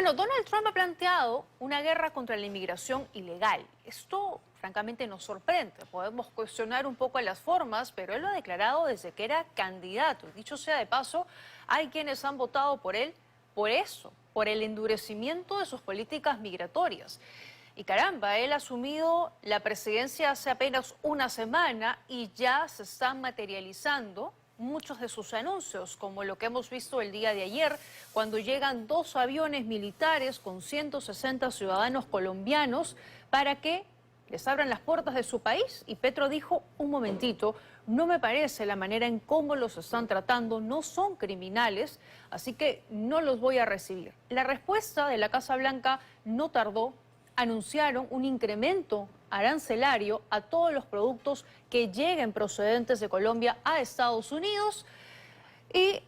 Bueno, Donald Trump ha planteado una guerra contra la inmigración ilegal. Esto, francamente, nos sorprende. Podemos cuestionar un poco las formas, pero él lo ha declarado desde que era candidato. Dicho sea de paso, hay quienes han votado por él por eso, por el endurecimiento de sus políticas migratorias. Y caramba, él ha asumido la presidencia hace apenas una semana y ya se están materializando muchos de sus anuncios, como lo que hemos visto el día de ayer, cuando llegan 2 aviones militares con 160 ciudadanos colombianos para que les abran las puertas de su país. Y Petro dijo, un momentito, no me parece la manera en cómo los están tratando, no son criminales, así que no los voy a recibir. La respuesta de la Casa Blanca no tardó. Anunciaron un incremento arancelario a todos los productos que lleguen procedentes de Colombia a Estados Unidos. Y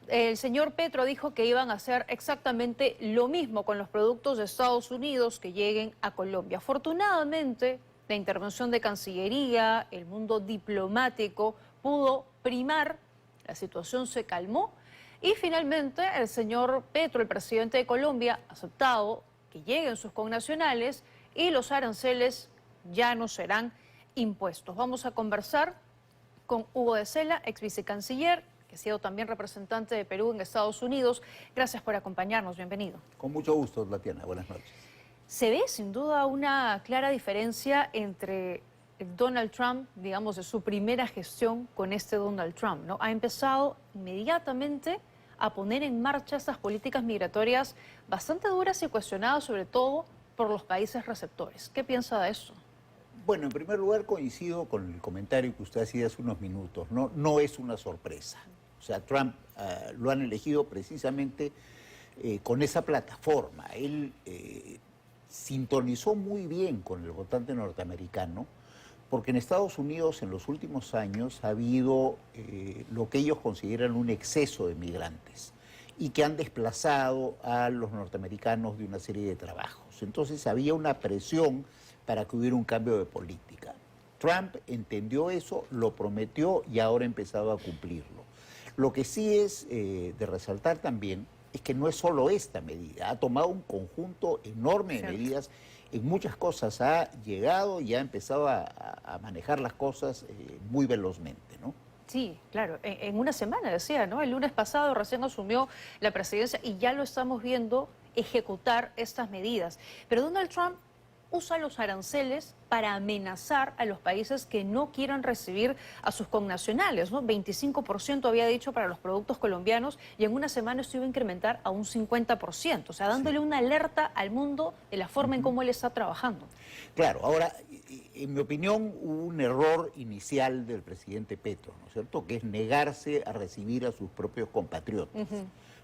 el señor Petro dijo que iban a hacer exactamente lo mismo con los productos de Estados Unidos que lleguen a Colombia. Afortunadamente, la intervención de Cancillería, el mundo diplomático pudo primar, la situación se calmó y finalmente el señor Petro, el presidente de Colombia, ha aceptado que lleguen sus connacionales y los aranceles ya no serán impuestos. Vamos a conversar con Hugo de Sela, ex vicecanciller, que ha sido también representante de Perú en Estados Unidos. Gracias por acompañarnos, bienvenido. Con mucho gusto, Tatiana, buenas noches. Se ve sin duda una clara diferencia entre el Donald Trump, digamos, de su primera gestión con este Donald Trump, ¿no? Ha empezado inmediatamente a poner en marcha estas políticas migratorias bastante duras y cuestionadas, sobre todo por los países receptores. ¿Qué piensa de eso? Bueno, en primer lugar coincido con el comentario que usted hacía hace unos minutos. No es una sorpresa. O sea, Trump lo han elegido precisamente con esa plataforma. Él sintonizó muy bien con el votante norteamericano, porque en Estados Unidos en los últimos años ha habido lo que ellos consideran un exceso de migrantes y que han desplazado a los norteamericanos de una serie de trabajos. Entonces había una presión para que hubiera un cambio de política. Trump entendió eso, lo prometió y ahora ha empezado a cumplirlo. Lo que sí es de resaltar también es que no es solo esta medida, ha tomado un conjunto enorme de medidas en muchas cosas, ha llegado y ha empezado a manejar las cosas muy velozmente, ¿no? Sí, claro, en una semana decía, ¿no? El lunes pasado recién asumió la presidencia y ya lo estamos viendo ejecutar estas medidas. Pero Donald Trump usa los aranceles para amenazar a los países que no quieran recibir a sus connacionales, ¿no? 25% había dicho para los productos colombianos y en una semana esto iba a incrementar a un 50%, o sea, dándole una alerta al mundo de la forma en cómo él está trabajando. Claro, ahora, en mi opinión, hubo un error inicial del presidente Petro, ¿no es cierto?, que es negarse a recibir a sus propios compatriotas.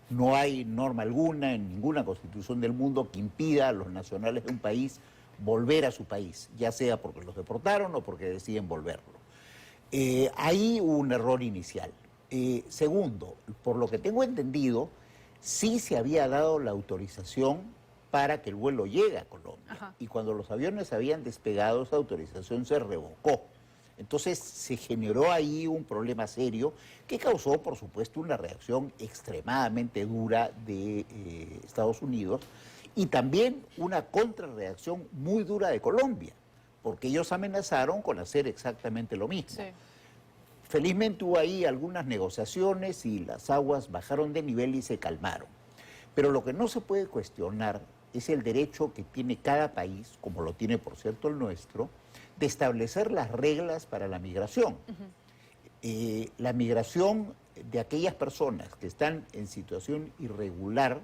No hay norma alguna en ninguna constitución del mundo que impida a los nacionales de un país volver a su país, ya sea porque los deportaron o porque deciden volverlo. Ahí hubo un error inicial. Segundo, por lo que tengo entendido, sí se había dado la autorización para que el vuelo llegue a Colombia. Y cuando los aviones habían despegado, esa autorización se revocó. Entonces se generó ahí un problema serio que causó, por supuesto, una reacción extremadamente dura de Estados Unidos y también una contrarreacción muy dura de Colombia, porque ellos amenazaron con hacer exactamente lo mismo. Sí. Felizmente hubo ahí algunas negociaciones y las aguas bajaron de nivel y se calmaron. Pero lo que no se puede cuestionar es el derecho que tiene cada país, como lo tiene por cierto el nuestro, de establecer las reglas para la migración. La migración de aquellas personas que están en situación irregular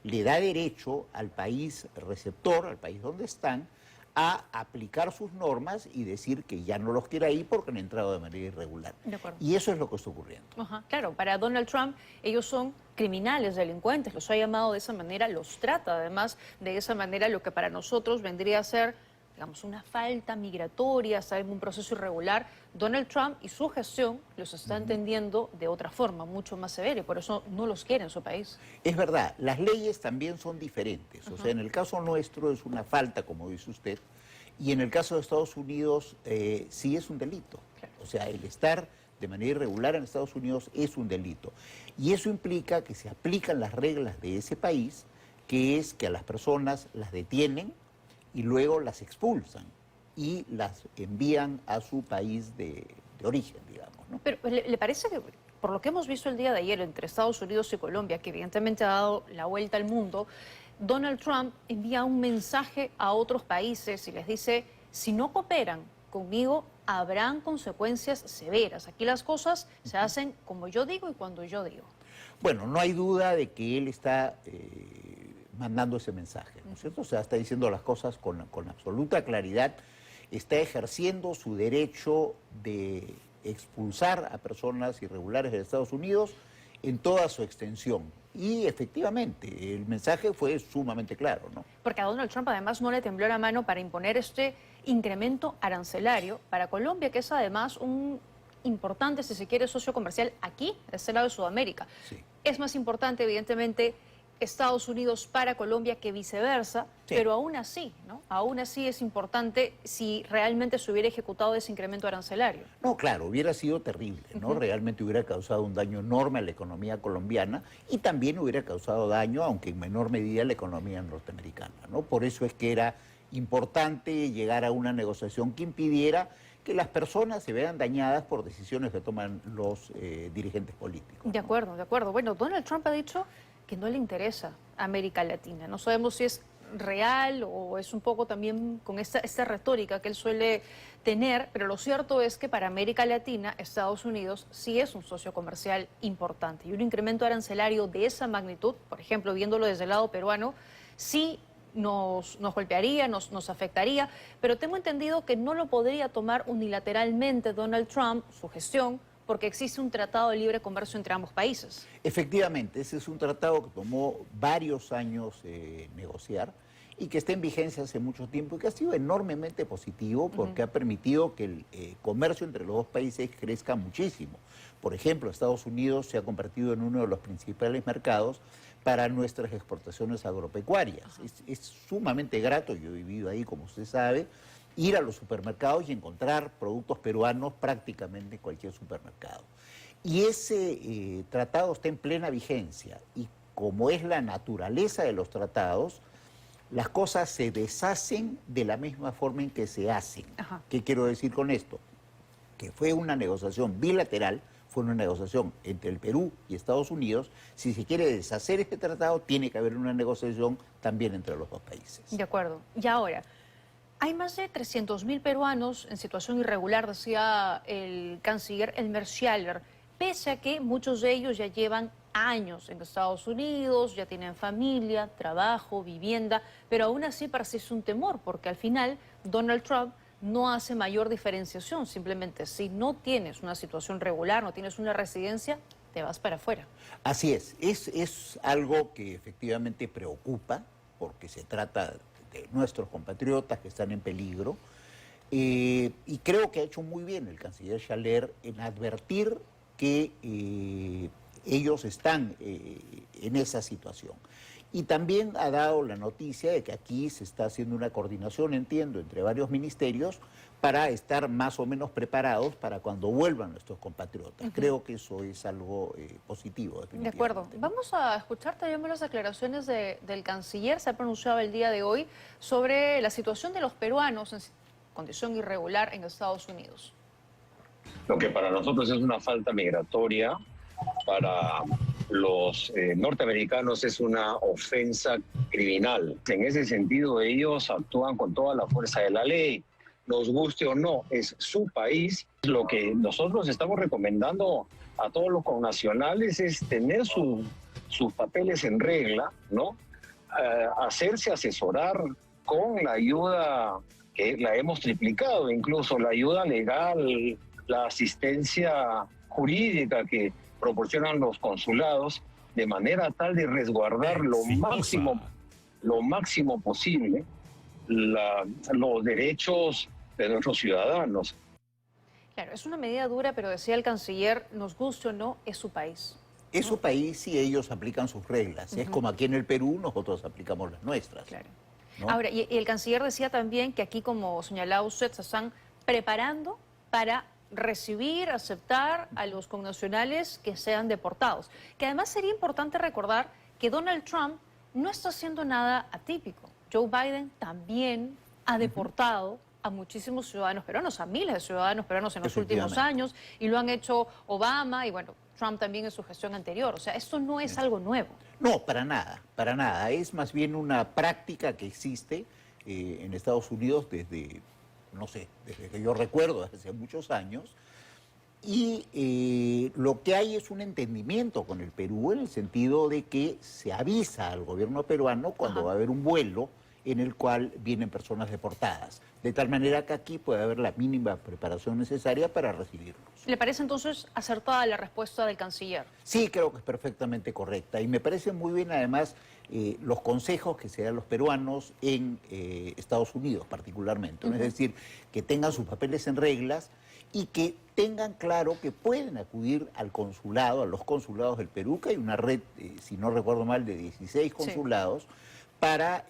le da derecho al país receptor, al país donde están, a aplicar sus normas y decir que ya no los quiere ahí porque han entrado de manera irregular. Y eso es lo que está ocurriendo. Claro, para Donald Trump ellos son criminales, delincuentes, los ha llamado de esa manera, los trata además de esa manera, lo que para nosotros vendría a ser, digamos, una falta migratoria, ¿saben? Un proceso irregular. Donald Trump y su gestión los está entendiendo de otra forma, mucho más severa, y por eso no los quiere en su país. Es verdad, las leyes también son diferentes. O sea, en el caso nuestro es una falta, como dice usted, y en el caso de Estados Unidos sí es un delito. Claro. O sea, el estar de manera irregular en Estados Unidos es un delito. Y eso implica que se aplican las reglas de ese país que es que a las personas las detienen y luego las expulsan y las envían a su país de origen, digamos, ¿no? Pero ¿le parece que, por lo que hemos visto el día de ayer entre Estados Unidos y Colombia, que evidentemente ha dado la vuelta al mundo, Donald Trump envía un mensaje a otros países y les dice, si no cooperan conmigo, habrán consecuencias severas. Aquí las cosas se hacen como yo digo y cuando yo digo. Bueno, no hay duda de que él está mandando ese mensaje, ¿no es cierto? O sea, está diciendo las cosas con absoluta claridad, está ejerciendo su derecho de expulsar a personas irregulares de Estados Unidos en toda su extensión. Y efectivamente, el mensaje fue sumamente claro, ¿no? Porque a Donald Trump además no le tembló la mano para imponer este incremento arancelario para Colombia, que es además un importante, si se quiere, socio comercial aquí, de este lado de Sudamérica. Sí. Es más importante, evidentemente, Estados Unidos para Colombia que viceversa, Sí. pero aún así, ¿no? Aún así es importante si realmente se hubiera ejecutado ese incremento arancelario. No, claro, hubiera sido terrible, ¿no? Realmente hubiera causado un daño enorme a la economía colombiana y también hubiera causado daño, aunque en menor medida, a la economía norteamericana, ¿no? Por eso es que era importante llegar a una negociación que impidiera que las personas se vean dañadas por decisiones que toman los dirigentes políticos, ¿no? De acuerdo, de acuerdo. Bueno, Donald Trump ha dicho que no le interesa América Latina. No sabemos si es real o es un poco también con esta retórica que él suele tener, pero lo cierto es que para América Latina, Estados Unidos sí es un socio comercial importante. Y un incremento arancelario de esa magnitud, por ejemplo, viéndolo desde el lado peruano, sí nos golpearía, nos afectaría, pero tengo entendido que no lo podría tomar unilateralmente Donald Trump, su gestión, porque existe un tratado de libre comercio entre ambos países. Efectivamente, ese es un tratado que tomó varios años negociar y que está en vigencia hace mucho tiempo y que ha sido enormemente positivo porque ha permitido que el comercio entre los dos países crezca muchísimo. Por ejemplo, Estados Unidos se ha convertido en uno de los principales mercados para nuestras exportaciones agropecuarias. Es sumamente grato, yo he vivido ahí, como usted sabe, ir a los supermercados y encontrar productos peruanos prácticamente en cualquier supermercado. Y ese tratado está en plena vigencia y como es la naturaleza de los tratados, las cosas se deshacen de la misma forma en que se hacen. Ajá. ¿Qué quiero decir con esto? Que fue una negociación bilateral, fue una negociación entre el Perú y Estados Unidos. Si se quiere deshacer este tratado, tiene que haber una negociación también entre los dos países. De acuerdo. Y ahora, hay más de 300.000 peruanos en situación irregular, decía el canciller Elmer Schaller, pese a que muchos de ellos ya llevan años en Estados Unidos, ya tienen familia, trabajo, vivienda, pero aún así persiste un temor, porque al final Donald Trump no hace mayor diferenciación, simplemente si no tienes una situación regular, no tienes una residencia, te vas para afuera. Así es algo que efectivamente preocupa, porque se trata de nuestros compatriotas que están en peligro, y creo que ha hecho muy bien el canciller Schaller en advertir que ellos están en esa situación. Y también ha dado la noticia de que aquí se está haciendo una coordinación, entiendo, entre varios ministerios para estar más o menos preparados para cuando vuelvan nuestros compatriotas. Creo que eso es algo positivo, definitivamente. De acuerdo. Vamos a escuchar también las declaraciones del canciller. Se ha pronunciado el día de hoy sobre la situación de los peruanos en condición irregular en Estados Unidos. Lo que para nosotros es una falta migratoria, para los norteamericanos es una ofensa criminal. En ese sentido, ellos actúan con toda la fuerza de la ley. Nos guste o no, es su país. Lo que nosotros estamos recomendando a todos los connacionales es tener sus papeles en regla, ¿no? Hacerse asesorar con la ayuda que la hemos triplicado, incluso la ayuda legal, la asistencia jurídica que proporcionan los consulados, de manera tal de resguardar lo máximo posible los derechos de nuestros ciudadanos. Claro, es una medida dura, pero decía el canciller, nos guste o no, es su país. Es su país y ellos aplican sus reglas. Es como aquí en el Perú, nosotros aplicamos las nuestras. Claro. ¿No? Ahora, y el canciller decía también que aquí, como señalaba usted, se están preparando para recibir, aceptar a los connacionales que sean deportados. Que además sería importante recordar que Donald Trump no está haciendo nada atípico. Joe Biden también ha deportado a muchísimos ciudadanos peruanos, a miles de ciudadanos peruanos en los últimos años, y lo han hecho Obama y, bueno, Trump también en su gestión anterior. O sea, esto no es algo nuevo. No, para nada, para nada. Es más bien una práctica que existe en Estados Unidos desde, no sé, desde que yo recuerdo, desde hace muchos años. Y lo que hay es un entendimiento con el Perú en el sentido de que se avisa al gobierno peruano cuando va a haber un vuelo en el cual vienen personas deportadas. De tal manera que aquí puede haber la mínima preparación necesaria para recibirlos. ¿Le parece entonces acertada la respuesta del canciller? Sí, creo que es perfectamente correcta. Y me parece muy bien además los consejos que se dan a los peruanos en Estados Unidos particularmente. Es decir, que tengan sus papeles en reglas y que tengan claro que pueden acudir al consulado, a los consulados del Perú, que hay una red, si no recuerdo mal, de 16 consulados, para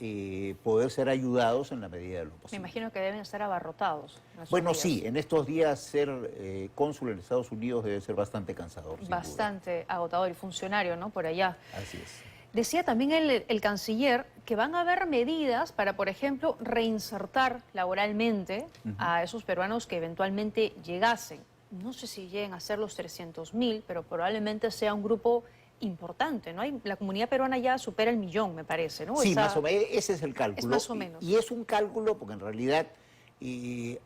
poder ser ayudados en la medida de lo posible. Me imagino que deben estar abarrotados. Bueno, sí, en estos días ser cónsul en Estados Unidos debe ser bastante cansador. Bastante agotador y funcionario, ¿no? Por allá. Así es. Decía también el canciller que van a haber medidas para, por ejemplo, reinsertar laboralmente a esos peruanos que eventualmente llegasen. No sé si lleguen a ser los 300.000, pero probablemente sea un grupo importante, ¿no? La comunidad peruana ya supera el 1.000.000, me parece, ¿no? Sí, más o menos, ese es el cálculo. Es más o menos. Y es un cálculo porque en realidad,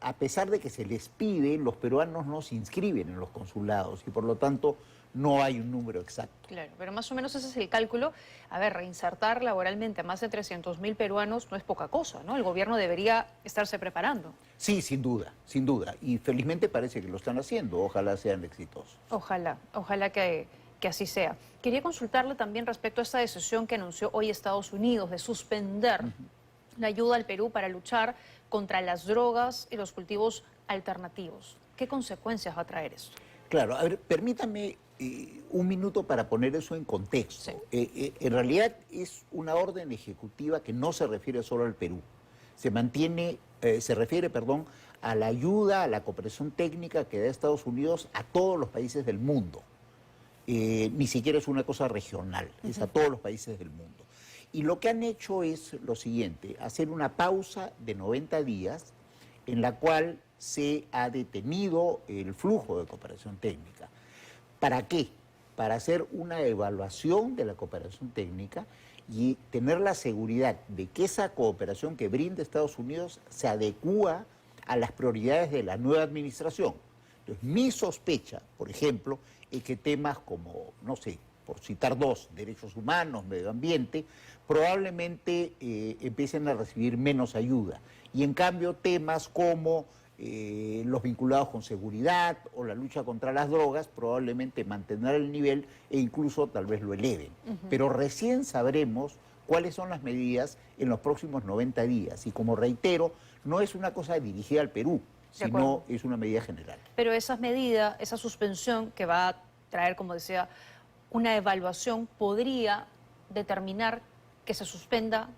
a pesar de que se les pide, los peruanos no se inscriben en los consulados y por lo tanto no hay un número exacto. Claro, pero más o menos ese es el cálculo. A ver, reinsertar laboralmente a más de 300.000 peruanos no es poca cosa, ¿no? El gobierno debería estarse preparando. Sí, sin duda, sin duda. Y felizmente parece que lo están haciendo. Ojalá sean exitosos. Ojalá que así sea. Quería consultarle también respecto a esta decisión que anunció hoy Estados Unidos de suspender la ayuda al Perú para luchar contra las drogas y los cultivos alternativos. ¿Qué consecuencias va a traer esto? Claro, a ver, permítame un minuto para poner eso en contexto. Sí. En realidad es una orden ejecutiva que no se refiere solo al Perú. Se refiere, a la ayuda, a la cooperación técnica que da Estados Unidos a todos los países del mundo. Ni siquiera es una cosa regional, es a todos los países del mundo. Y lo que han hecho es lo siguiente, hacer una pausa de 90 días en la cual se ha detenido el flujo de cooperación técnica. ¿Para qué? Para hacer una evaluación de la cooperación técnica y tener la seguridad de que esa cooperación que brinda Estados Unidos se adecúa a las prioridades de la nueva administración. Entonces, mi sospecha, por ejemplo, es que temas como, no sé, por citar dos, derechos humanos, medio ambiente, probablemente empiecen a recibir menos ayuda. Y en cambio temas como los vinculados con seguridad o la lucha contra las drogas probablemente mantendrán el nivel e incluso tal vez lo eleven. Pero recién sabremos cuáles son las medidas en los próximos 90 días. Y como reitero, no es una cosa dirigida al Perú, sino es una medida general. Pero esas medidas, esa suspensión que va a traer, como decía, una evaluación, podría determinar que se suspenda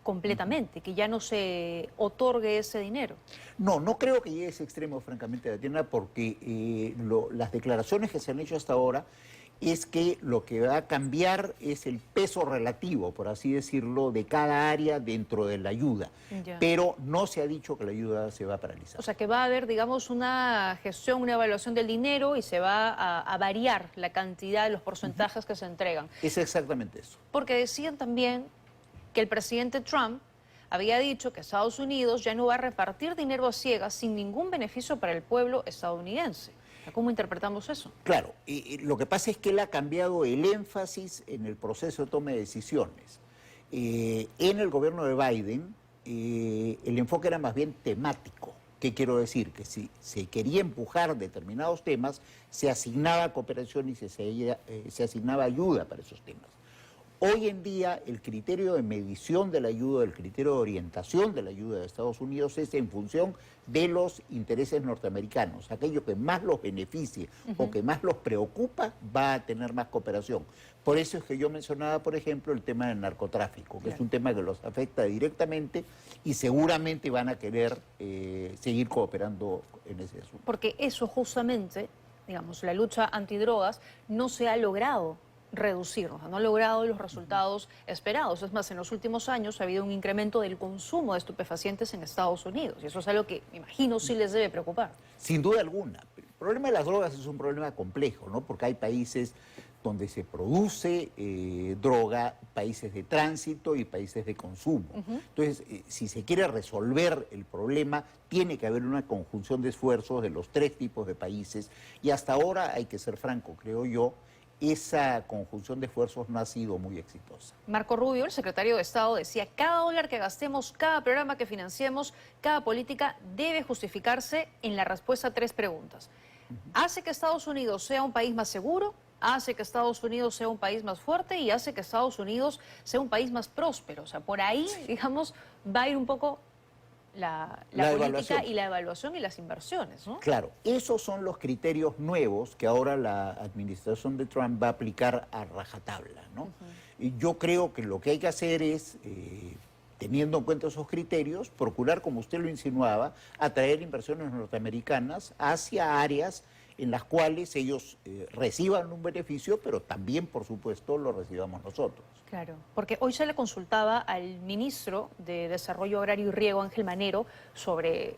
completamente, que ya no se otorgue ese dinero. No creo que llegue a ese extremo, francamente, Tatiana, porque las declaraciones que se han hecho hasta ahora es que lo que va a cambiar es el peso relativo, por así decirlo, de cada área dentro de la ayuda. Ya. Pero no se ha dicho que la ayuda se va a paralizar. O sea, que va a haber, digamos, una gestión, una evaluación del dinero y se va a variar la cantidad de los porcentajes que se entregan. Es exactamente eso. Porque decían también que el presidente Trump había dicho que Estados Unidos ya no va a repartir dinero a ciegas sin ningún beneficio para el pueblo estadounidense. ¿Cómo interpretamos eso? Claro, lo que pasa es que él ha cambiado el énfasis en el proceso de toma de decisiones. En el gobierno de Biden, el enfoque era más bien temático. ¿Qué quiero decir? Que si se quería empujar determinados temas, se asignaba cooperación y se asignaba ayuda para esos temas. Hoy en día el criterio de medición de la ayuda, el criterio de orientación de la ayuda de Estados Unidos es en función de los intereses norteamericanos. Aquello que más los beneficie o que más los preocupa va a tener más cooperación. Por eso es que yo mencionaba, por ejemplo, el tema del narcotráfico, que es un tema que los afecta directamente y seguramente van a querer seguir cooperando en ese asunto. Porque eso justamente, digamos, la lucha antidrogas no se ha logrado reducir, no ha logrado los resultados esperados. Es más, en los últimos años ha habido un incremento del consumo de estupefacientes en Estados Unidos y eso es algo que me imagino sí les debe preocupar. Sin duda alguna. El problema de las drogas es un problema complejo, ¿no? Porque hay países donde se produce droga, países de tránsito y países de consumo. Entonces, si se quiere resolver el problema, tiene que haber una conjunción de esfuerzos de los tres tipos de países y hasta ahora, hay que ser franco, creo yo, esa conjunción de esfuerzos no ha sido muy exitosa. Marco Rubio, el secretario de Estado, decía: cada dólar que gastemos, cada programa que financiemos, cada política debe justificarse en la respuesta a tres preguntas. ¿Hace que Estados Unidos sea un país más seguro? ¿Hace que Estados Unidos sea un país más fuerte? ¿Y hace que Estados Unidos sea un país más próspero? O sea, por ahí, digamos, va a ir un poco la política y la evaluación y las inversiones, ¿no? Claro, esos son los criterios nuevos que ahora la administración de Trump va a aplicar a rajatabla, ¿no? Y yo creo que lo que hay que hacer es, teniendo en cuenta esos criterios, procurar, como usted lo insinuaba, atraer inversiones norteamericanas hacia áreas en las cuales ellos reciban un beneficio, pero también, por supuesto, lo recibamos nosotros. Claro, porque hoy se le consultaba al ministro de Desarrollo Agrario y Riego, Ángel Manero, sobre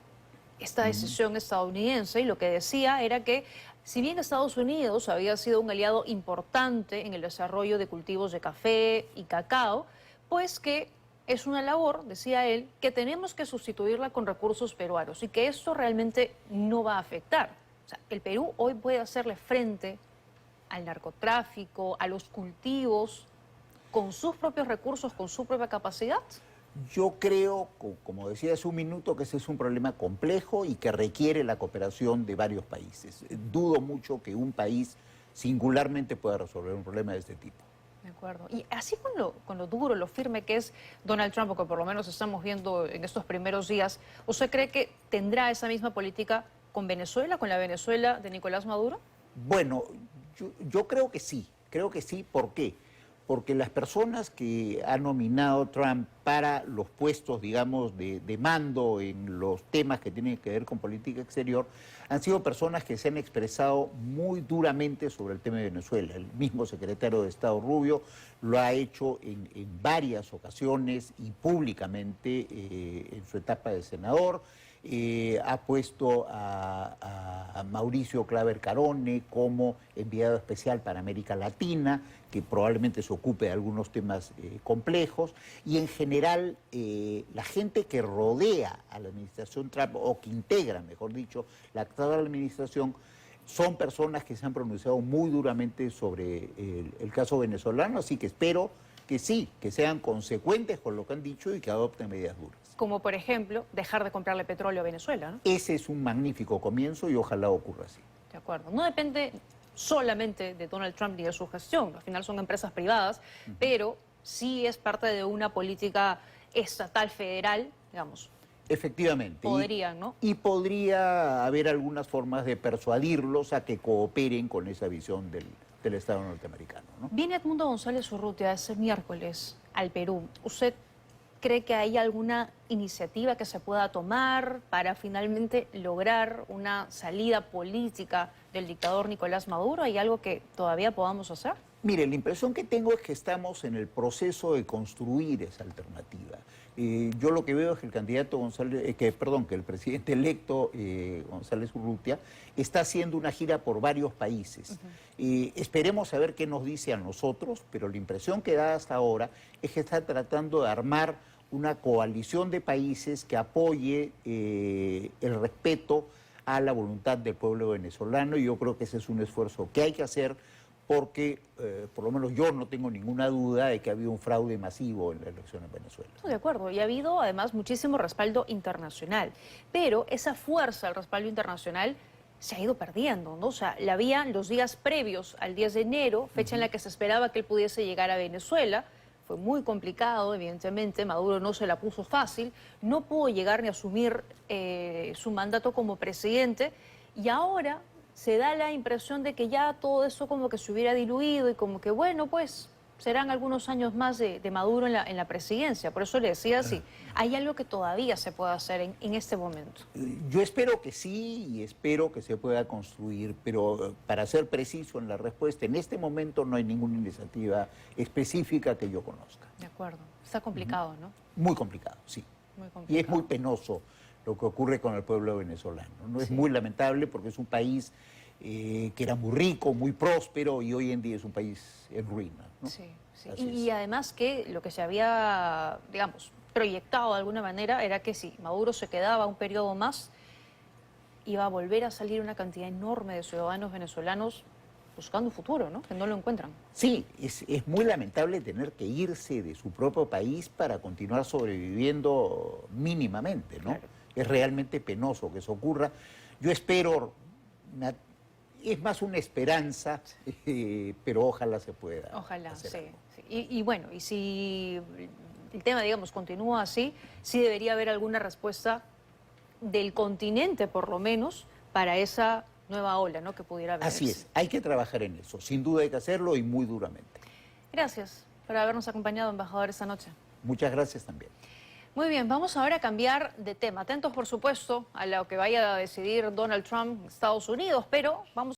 esta decisión estadounidense, y lo que decía era que si bien Estados Unidos había sido un aliado importante en el desarrollo de cultivos de café y cacao, pues que es una labor, decía él, que tenemos que sustituirla con recursos peruanos y que esto realmente no va a afectar. O sea, el Perú hoy puede hacerle frente al narcotráfico, a los cultivos, con sus propios recursos, con su propia capacidad. Yo creo, como decía hace un minuto, que ese es un problema complejo y que requiere la cooperación de varios países. Dudo mucho que un país singularmente pueda resolver un problema de este tipo. De acuerdo. Y así con lo duro, lo firme que es Donald Trump, que por lo menos estamos viendo en estos primeros días, ¿usted cree que tendrá esa misma política con Venezuela, con la Venezuela de Nicolás Maduro? Bueno, yo creo que sí. ¿Por qué? Porque las personas que ha nominado Trump para los puestos, digamos, de mando en los temas que tienen que ver con política exterior, han sido personas que se han expresado muy duramente sobre el tema de Venezuela. El mismo secretario de Estado Rubio lo ha hecho en varias ocasiones y públicamente en su etapa de senador. Ha puesto a Mauricio Claver Carone como enviado especial para América Latina, que probablemente se ocupe de algunos temas complejos, y en general la gente que rodea a la administración Trump, o que integra, mejor dicho, la actual administración, son personas que se han pronunciado muy duramente sobre el caso venezolano, así que espero que sí, que sean consecuentes con lo que han dicho y que adopten medidas duras. Como por ejemplo, dejar de comprarle petróleo a Venezuela, ¿no? Ese es un magnífico comienzo y ojalá ocurra así. De acuerdo. No depende solamente de Donald Trump ni de su gestión, al final son empresas privadas, pero sí es parte de una política estatal, federal, digamos. Efectivamente. Podrían, ¿no? Y podría haber algunas formas de persuadirlos a que cooperen con esa visión del Estado norteamericano, ¿no? Viene Edmundo González Urrutia ese miércoles al Perú. ¿Usted cree que hay alguna iniciativa que se pueda tomar para finalmente lograr una salida política del dictador Nicolás Maduro? ¿Hay algo que todavía podamos hacer? Mire, la impresión que tengo es que estamos en el proceso de construir esa alternativa. Yo lo que veo es que el candidato González, que el presidente electo González Urrutia está haciendo una gira por varios países. Esperemos a ver qué nos dice a nosotros, pero la impresión que da hasta ahora es que está tratando de armar una coalición de países que apoye el respeto a la voluntad del pueblo venezolano, y yo creo que ese es un esfuerzo que hay que hacer, porque por lo menos yo no tengo ninguna duda de que ha habido un fraude masivo en la elección en Venezuela. Estoy de acuerdo, y ha habido además muchísimo respaldo internacional, pero esa fuerza, el respaldo internacional, se ha ido perdiendo, ¿no? O sea, la había los días previos al 10 de enero, fecha en la que se esperaba que él pudiese llegar a Venezuela. Fue muy complicado, evidentemente, Maduro no se la puso fácil, no pudo llegar ni asumir su mandato como presidente, y ahora se da la impresión de que ya todo eso como que se hubiera diluido y como que, bueno, pues serán algunos años más de Maduro en la presidencia. Por eso le decía si hay algo que todavía se puede hacer en este momento. Yo espero que sí y espero que se pueda construir, pero para ser preciso en la respuesta, en este momento no hay ninguna iniciativa específica que yo conozca. De acuerdo. Está complicado, ¿no? Muy complicado, sí. Muy Y complicado. es muy penoso lo que ocurre con el pueblo venezolano, ¿no? Es Sí. muy lamentable porque es un país que era muy rico, muy próspero y hoy en día es un país en ruina, ¿no? Sí, sí. Así Y es. además que lo que se había, digamos, proyectado de alguna manera era que si Maduro se quedaba un periodo más, iba a volver a salir una cantidad enorme de ciudadanos venezolanos buscando un futuro, ¿no? Que no lo encuentran. Sí, es muy lamentable tener que irse de su propio país para continuar sobreviviendo mínimamente, ¿no? Claro. Es realmente penoso que eso ocurra. Yo espero, es más una esperanza, pero ojalá se pueda Ojalá, hacer sí. algo. Sí. Y bueno, y si el tema, digamos, continúa así, sí debería haber alguna respuesta del continente, por lo menos, para esa nueva ola, ¿no? Que pudiera haber. Así es, hay que trabajar en eso, sin duda hay que hacerlo y muy duramente. Gracias por habernos acompañado, embajador, esta noche. Muchas gracias también. Muy bien, vamos ahora a cambiar de tema. Atentos, por supuesto, a lo que vaya a decidir Donald Trump en Estados Unidos, pero vamos